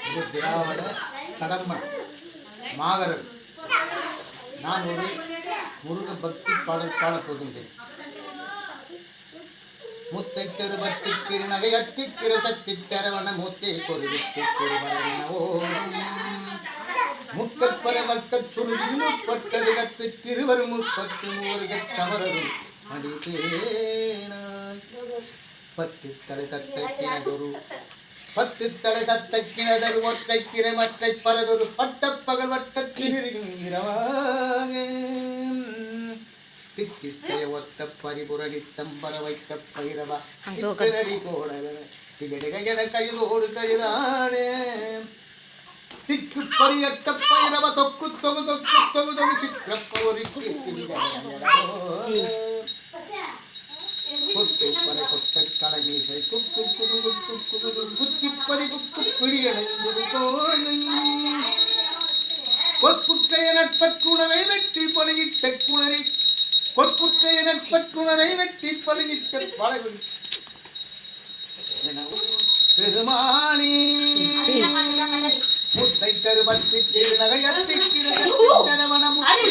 இது திராவிட கடம்பன் மாகரன். நான் ஒரு முருக பக்தி பாடல் பாடப் போகின்றேன். முத்தை திருபத்தி திருநகை அத்திக்கிற சத்தி தரவண மூத்தை பொருவித்து திருவரவினவோ முக்கற்பர மக்கட் சுருதி முற்பட்டது கத்து திருவர் முற்பத்து முருகத் தவறரும் அடித்தேனாய். பத்து தலை தத்தைக்கினதொரு பத்து தலை தத்தைக்கினதொரு ஒற்றை கிரை மற்றை பரதொரு பட்டப்பகல் வட்டத்திலிருவாக தித்தித்தைய ஒத்த பரிபுரணித்தம் பர வைத்த பைரவா திக்கரடி கோடக திகடிகன கழுதோடு கழுதானே திக்கு பரியட்ட பைரவ தொக்கு தொகு தொக்கு தொகு தொகு சித்திரப்போரி கொட்டு பர கொட்ட கடகீசை குக்கு குது குக்கு குது குத்திப்பதி குக்கு பிடியடை கொற்குற்றைய நட்பற்றுணரை வெட்டி பழகிட்ட குளறி கொற்குற்றைய நட்பற்றுணரை வெட்டி பழகிட்ட பழகு பெருமானி முத்தை தருபத்தி திருநகை அத்திக்கிற சரவண முத்தை